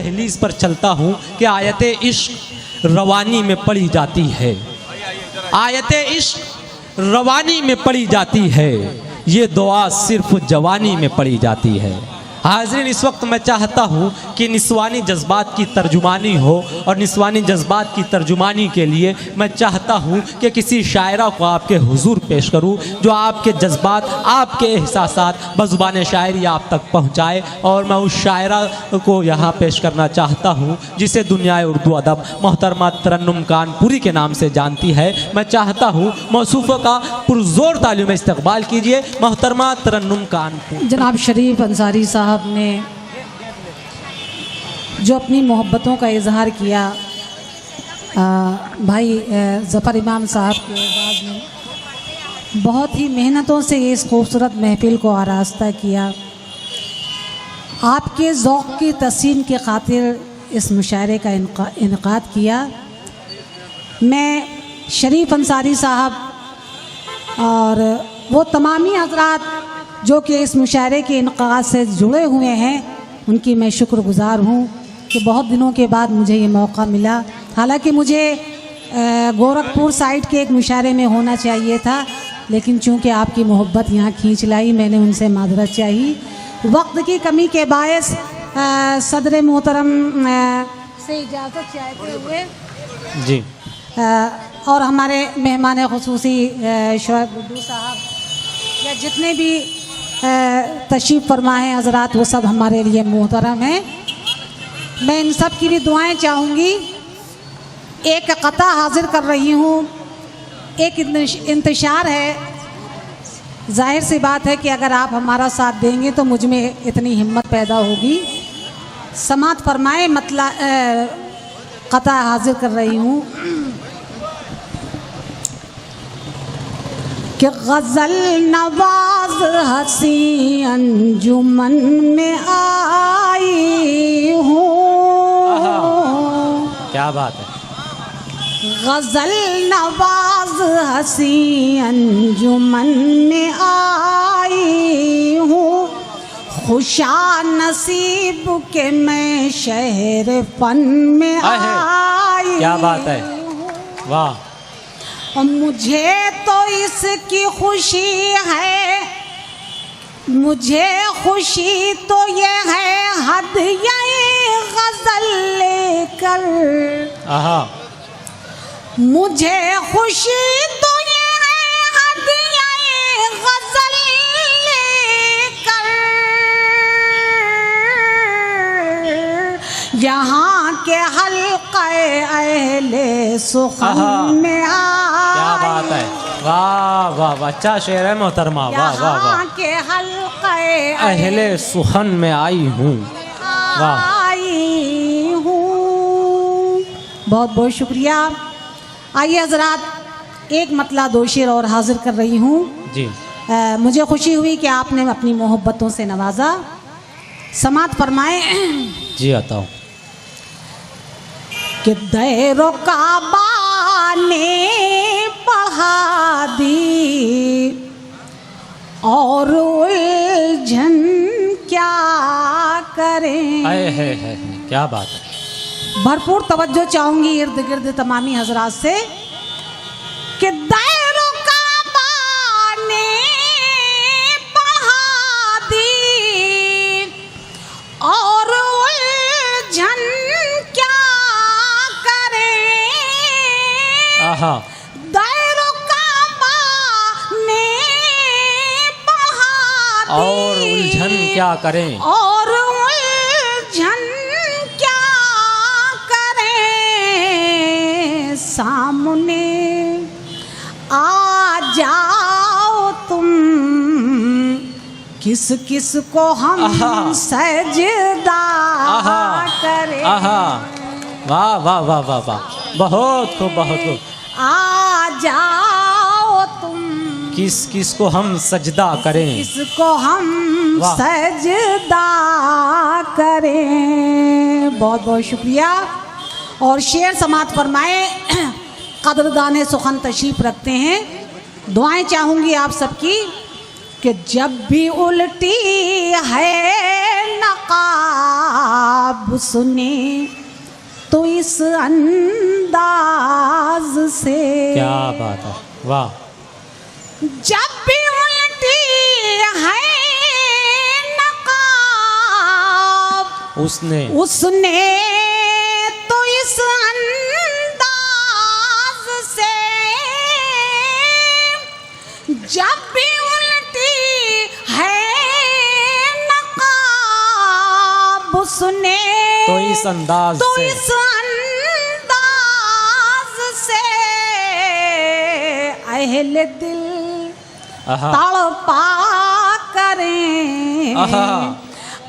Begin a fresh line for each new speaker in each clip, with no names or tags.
दहलीज पर चलता हूँ कि आयत इश्क रवानी में पढ़ी जाती है, आयत इश्क रवानी में पढ़ी जाती है, ये दुआ सिर्फ जवानी में पढ़ी जाती है। हाज़रीन, इस वक्त मैं चाहता हूँ कि निस्वानी जज्बात की तर्जुमानी हो, और निस्वानी जज्बात की तर्जुमानी के लिए मैं चाहता हूँ कि किसी शायरा को आपके हुजूर पेश करूँ जो आपके जज्बात, आपके एहसासात बज़ुबान शायरी आप तक पहुँचाए। और मैं उस शायरा को यहाँ पेश करना चाहता हूँ जिसे दुनिया उर्दू अदब मोहतरमा तरन्नुम कानपुरी के नाम से जानती है। मैं चाहता हूँ मौसूफ़ों का पुरज़ोर तालियों में इस्तक़बाल कीजिए मोहतरमा तरन्नुम कानपुरी।
जनाब शरीफ अंसारी साहब ने जो अपनी मोहब्बतों का इजहार किया, भाई ज़फ़र इमाम साहब के आवाज़ में बहुत ही मेहनतों से इस खूबसूरत महफिल को आरास्ता किया। आपके ज़ौक़ की तस्सीन की खातिर इस मुशायरे का इनक़ाद किया। मैं शरीफ अंसारी साहब और वो तमामी हज़रात जो कि इस मुशायरे के इनक़ाद से जुड़े हुए हैं, उनकी मैं शुक्रगुज़ार हूँ कि बहुत दिनों के बाद मुझे ये मौका मिला। हालांकि मुझे गोरखपुर साइड के एक मुशायरे में होना चाहिए था, लेकिन चूँकि आपकी मोहब्बत यहाँ खींच लाई, मैंने उनसे माजरत चाही। वक्त की कमी के बायस सदर मोहतरम से इजाज़त चाहते हुए
जी
और हमारे मेहमान ख़ुसूसी शोएब गुड्डू साहब या जितने भी तशरीफ़ फरमा हैं हज़रात, वो सब हमारे लिए मोहतरम हैं। मैं इन सब की भी दुआएं चाहूँगी। एक क़ता हाज़िर कर रही हूँ, एक इंतशार है। जाहिर सी बात है कि अगर आप हमारा साथ देंगे तो मुझ में इतनी हिम्मत पैदा होगी। समात फरमाए क़ता हाज़िर कर रही हूँ कि गज़ल नवाज हसी अंजुमन में आई हूँ।
क्या बात है।
गज़ल नवाज हसी अंजुमन में आई हूँ, खुशा नसीब के मैं शहर फन में आई।
क्या बात है, वाह।
और मुझे तो इसकी खुशी है, मुझे खुशी तो ये है हदिया गज़ल लेकर। मुझे खुशी तो ये है हदिया गज़ल लेकर, यहाँ के हल्क़े अहले सुख़न में
क्या बात है, वाह वाह वाह, अच्छा शेर है मोहतरमा, वाह वाह वाह।
के हल्क़े
अहले सुखन में आई हूँ, वाह।
आई हूँ, बहुत बहुत शुक्रिया। आइए हज़रात, एक मतला दो शेर और हाजिर कर रही हूँ
जी।
मुझे खुशी हुई कि आपने अपनी मोहब्बतों से नवाजा। समात फरमाए
जी, आता हूँ
कि दैरो काबा ने पढ़ा दी और उलझन क्या करें।
है, क्या बात है।
भरपूर तवज्जो चाहूंगी इर्द गिर्द तमामी हजरात से कि दैरो काबा ने पढ़ा दी और उलझन क्या करें। दैरो काबा ने पढ़ा दी
और उलझन क्या करें,
और उलझन क्या करें। सामने आ जाओ तुम, किस किस को हम सजदा करें।
वाह वाह वाह वाह वाह, बहुत खूब बहुत खूब।
आ जाओ तुम,
किस किस को हम सजदा करें,
किसको हम सजदा करें। बहुत बहुत शुक्रिया। और शेर समात फरमाए कदरदान सुखन तशरीफ़ रखते हैं। दुआएं चाहूँगी आप सबकी कि जब भी उल्टी है नकाब सुने तो इस अंदाज से।
क्या बात है, वाह।
जब भी उल्टी है नकाब
उसने
तो इस अंदाज से। जब भी उल्टी है नकाब उसने
तो इस अंदाज
तो
से।
इस अंदाज से अहले दिल
आहा,
तड़पा करें,
आहा,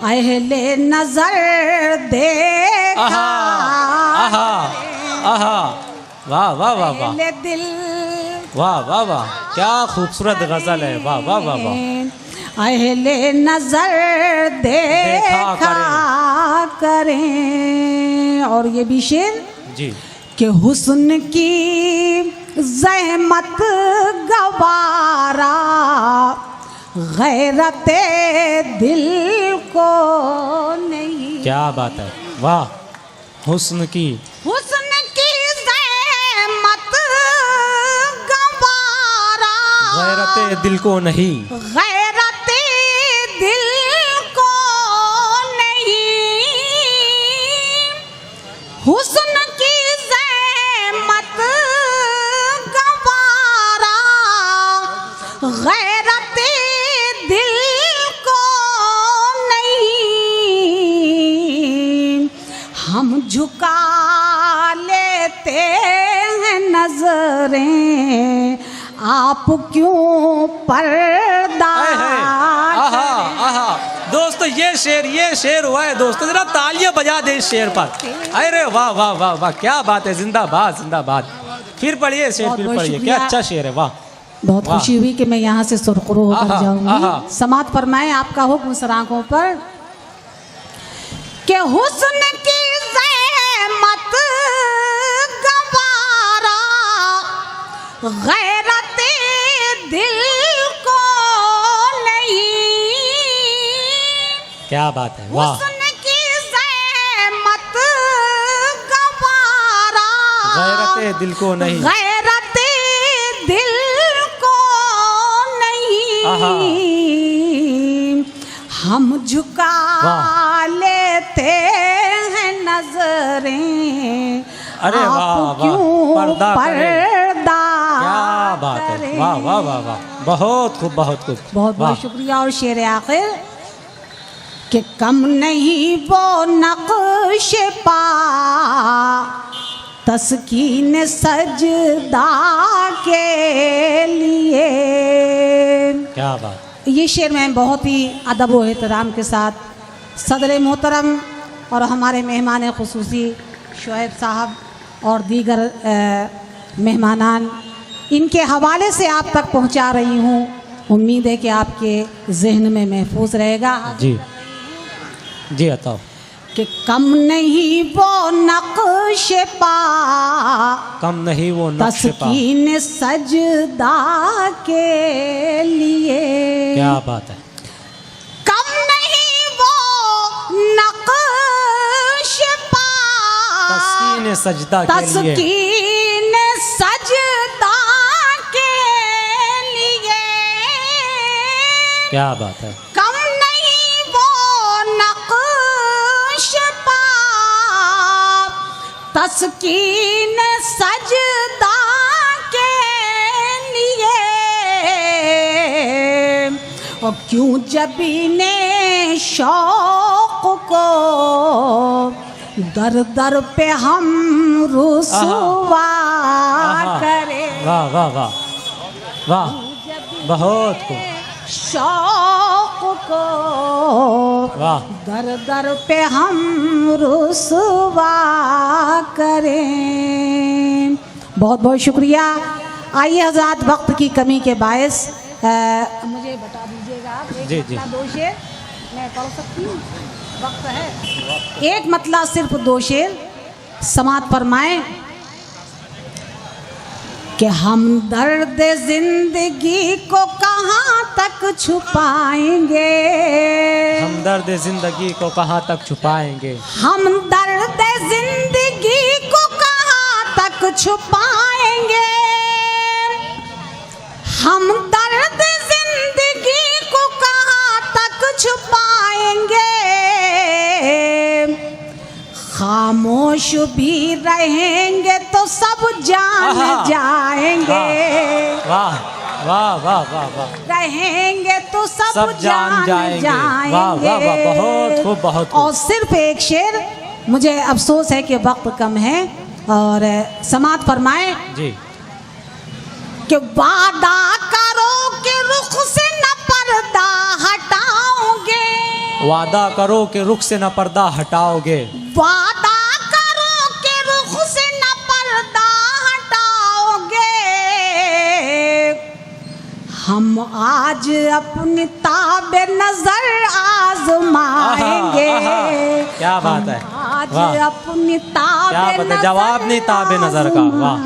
अहले नजर देखा
आहा, आहा, आहा, वाह वाह वाह वाह,
अहले दिल
वाह वाह वाह, क्या खूबसूरत गजल है, वाह वाह वाह वाह।
अहले नजर देखा करें। और ये भी शेर
जी,
कि हुस्न की ज़हमत गवारा गैरते दिल को नहीं।
क्या बात है, वाह। हुस्न की
ज़हमत गवारा
गैरते दिल को नहीं,
गैरते दिल को नहीं। हुस्न की ज़हमत गवारा गैरते दिल को नहीं। हम झुका लेते हैं नजरें, आप क्यों पर्दा
आहा आहा। दोस्तों ये शेर हुआ है दोस्तों, जरा तालियां बजा दे इस शेर पर। अरे वाह वाह वाह वाह, क्या बात है, जिंदाबाद जिंदाबाद। फिर पढ़िए शेर,
बहुत
फिर
बहुत
पढ़िए,
शुक्रिया।
क्या अच्छा शेर है, वाह।
बहुत
वाह।
खुशी हुई कि मैं यहाँ से सुरखरू होकर
आहा, आहा।
जाऊंगी। समात फरमाए आपका हुक्म सराखों पर कि हुस्न की ज़हमत गवारा गैरते दिल को नहीं।
क्या बात है, वाह।
हुस्न की ज़हमत गवारा
गैरते दिल को नहीं,
गैरते दिल को
आहा।
नहीं। हम झुका
वाह।
लेते हैं नजरें,
अरे
आप
वाह वाह,
क्यों
पर्दा करे।
पर्दा
क्या बात है,
करें।
वाह वाह वाह वाह, बहुत खूब बहुत खूब,
बहुत
वाह।
बहुत शुक्रिया। और शेर आखिर कि कम नहीं वो नक्श पा तस्कीन सजदा के लिए।
क्या बात,
ये शेर मैं बहुत ही अदब व एहतराम के साथ सदर मोहतरम और हमारे मेहमान खुसूसी शुएब साहब और दीगर मेहमानान इनके हवाले से आप तक पहुंचा रही हूँ। उम्मीद है कि आपके जहन में महफूज रहेगा।
जी जी, बताओ।
कि कम नहीं वो नक्श पा
कम नहीं वो नक्श पा,
तस्कीन सजदा के लिए।
क्या बात है,
कम नहीं वो नक्श पा
तस्कीन सजदा के लिए।
तस्कीन सजदा के लिए।
क्या बात है,
कम नहीं वो नक्श पा तस्कीन सजदा के लिए। और क्यों जबीने शौक को दर दर पे हम रुसवा
आहा।
करें।
वाह वाह वाह वाह, बहुत खूब,
शौक को
वाह।
दर दर पे हम रुसवा करें। बहुत बहुत शुक्रिया। आइए हज़रात, वक्त की कमी के बायस मुझे बता दीजिएगा आप एक
जी, जी।
मतला दो शेर मैं पढ़ सकती हूँ? वक्त है? एक मतला सिर्फ दो शेर समात फरमाएं कि हम दर्द जिंदगी को कहाँ तक छुपाएंगे,
हम दर्द जिंदगी को कहाँ तक छुपाएंगे,
हम दर्द जिंदगी को कहाँ तक छुपाएंगे, हम दर्द जिंदगी को कहाँ तक छुपाएंगे, खामोश भी रहेंगे तो सब जान जाएंगे।
वाह वाह वाह वाह वाह,
रहेंगे तो सब
सब जान जाएंगे। वाह वाह वाह, बहुत खूब बहुत खूब।
और सिर्फ एक शेर, मुझे अफसोस है कि वक्त कम है और समात फरमाए
जी।
कि वादा करो कि रुख से न पर्दा हटाओगे,
वादा करो कि रुख से न पर्दा हटाओगे,
वादा करो कि रुख से न पर्दा हटाओगे, हम आज अपनी ताबे नजर आजमाएंगे।
क्या बात है,
आज
वाह।
अपनी
क्या
ताबे
बात है, जवाब नहीं ताबे नजर का। वाह,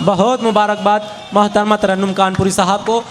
बहुत मुबारकबाद मोहतरमा तरन्नुम कानपुरी साहब को।